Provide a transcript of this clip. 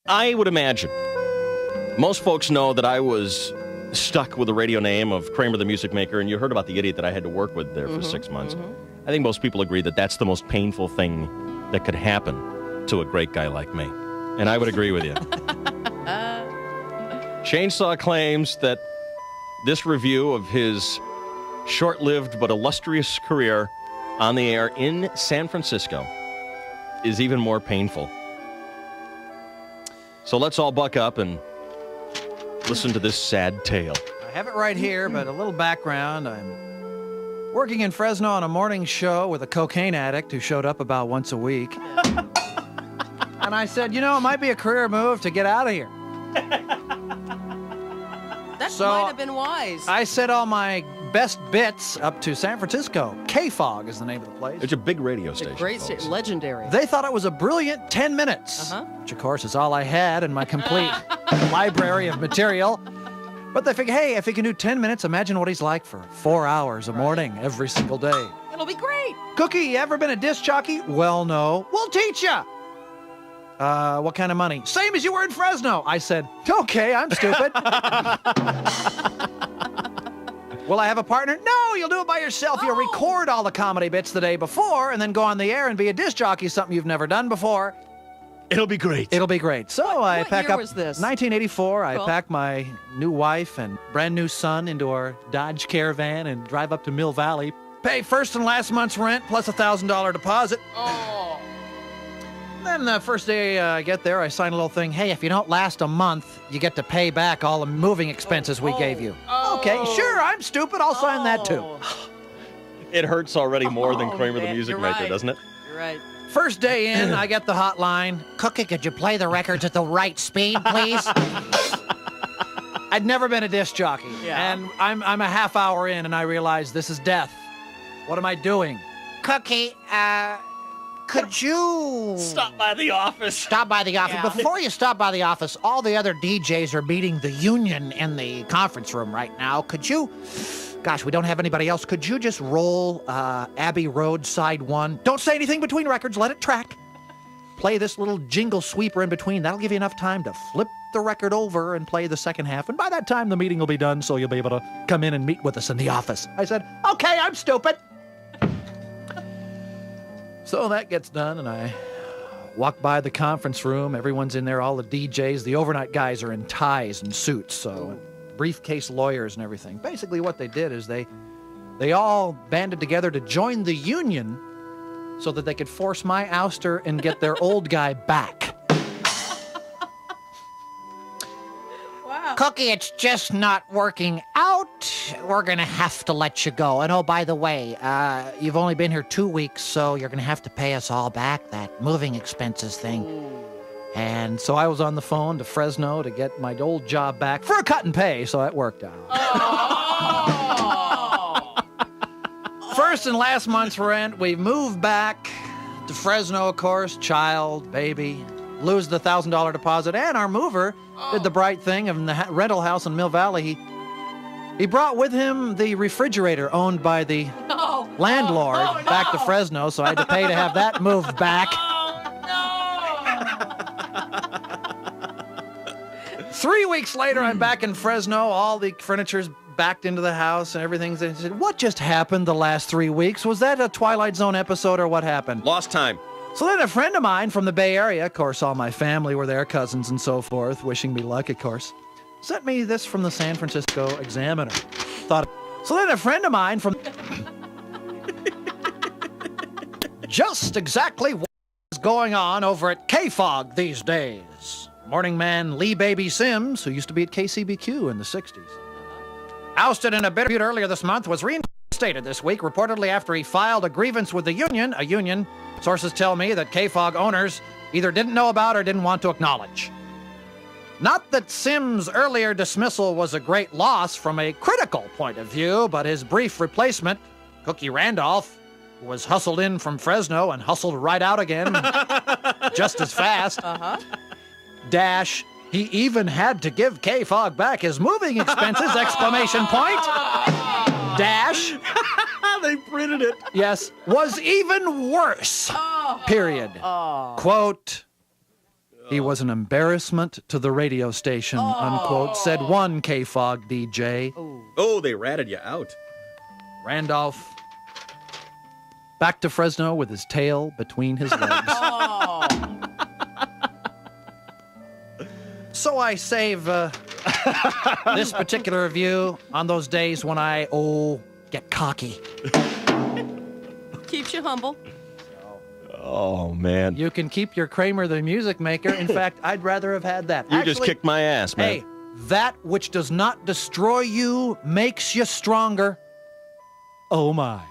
I would imagine most folks know that I was stuck with the radio name of Kramer the Music Maker, and you heard about the idiot that I had to work with there for 6 months. I think most people agree that that's the most painful thing that could happen to a great guy like me. And I would agree with you. Chainsaw claims that this review of his short-lived but illustrious career on the air in San Francisco is even more painful. So let's all buck up and listen to this sad tale. I have it right here, but a little background. I'm working in Fresno on a morning show with a cocaine addict who showed up about once a week. And I said, it might be a career move to get out of here. That might have been wise. I sent all my best bits up to San Francisco. KFOG is the name of the place. It's a big radio station. Great station, legendary. They thought it was a brilliant 10 minutes, which of course is all I had in my complete library of material. But they figured, hey, if he can do 10 minutes, imagine what he's like for 4 hours a morning every single day. It'll be great. Cookie, you ever been a disc jockey? Well, no. We'll teach you. What kind of money? Same as you were in Fresno. I said, okay, I'm stupid. Will I have a partner? No, you'll do it by yourself. You'll record all the comedy bits the day before and then go on the air and be a disc jockey, something you've never done before. It'll be great. It'll be great. So I pack year up. was this? 1984. Cool. I pack my new wife and brand new son into our Dodge Caravan and drive up to Mill Valley. Pay first and last month's rent plus $1,000 deposit. Oh. Then the first day I get there, I sign a little thing. Hey, if you don't last a month, you get to pay back all the moving expenses we gave you. Okay, sure, I'm stupid. I'll sign that too. It hurts already more than Kramer the man, Music you're Maker, right. doesn't it? You're right. First day in, I get the hotline. Cookie, could you play the records at the right speed, please? I'd never been a disc jockey. Yeah. And I'm a half hour in, and I realize this is death. What am I doing? Cookie, could you... Stop by the office. Stop by the office. Yeah. Before you stop by the office, all the other DJs are meeting the union in the conference room right now. Could you... Gosh, we don't have anybody else. Could you just roll Abbey Road Side 1? Don't say anything between records. Let it track. Play this little jingle sweeper in between. That'll give you enough time to flip the record over and play the second half. And by that time, the meeting will be done, so you'll be able to come in and meet with us in the office. I said, okay, I'm stupid. So that gets done, and I walk by the conference room. Everyone's in there, all the DJs. The overnight guys are in ties and suits, so briefcase lawyers and everything. Basically what they did is they all banded together to join the union so that they could force my ouster and get their old guy back. Wow. Cookie, it's just not working out. We're going to have to let you go. And oh, by the way, you've only been here 2 weeks, so you're going to have to pay us all back that moving expenses thing. And so I was on the phone to Fresno to get my old job back for a cut and pay, so that worked out. Oh. First and last month's rent, we moved back to Fresno, of course, child, baby, lose the $1,000 deposit, and our mover did the bright thing in the rental house in Mill Valley. He brought with him the refrigerator owned by the landlord back to Fresno, so I had to pay to have that moved back. 3 weeks later, I'm back in Fresno. All the furniture's backed into the house and everything's... I said, what just happened the last 3 weeks? Was that a Twilight Zone episode or what happened? Lost time. So then a friend of mine from the Bay Area, of course, all my family were there, cousins and so forth, wishing me luck, of course, sent me this from the San Francisco Examiner. So then a friend of mine from... Just exactly what is going on over at KFOG these days. Morning man Lee Baby Sims, who used to be at KCBQ in the 60s, ousted in a bitter feud earlier this month, was reinstated this week, reportedly after he filed a grievance with the union, a union sources tell me that KFOG owners either didn't know about or didn't want to acknowledge. Not that Sims' earlier dismissal was a great loss from a critical point of view, but his brief replacement, Cookie Randolph, was hustled in from Fresno and hustled right out again just as fast. Dash, he even had to give KFOG back his moving expenses, exclamation point. Dash. They printed it. Yes, was even worse. Period. Quote, He was an embarrassment to the radio station, unquote, said one K-Fog DJ. Oh, they ratted you out. Randolph back to Fresno with his tail between his legs. So I save this particular review on those days when I, get cocky. Keeps you humble. Oh, man. You can keep your Kramer the Music Maker. In fact, I'd rather have had that. You just kicked my ass, man. Hey, that which does not destroy you makes you stronger. Oh, my.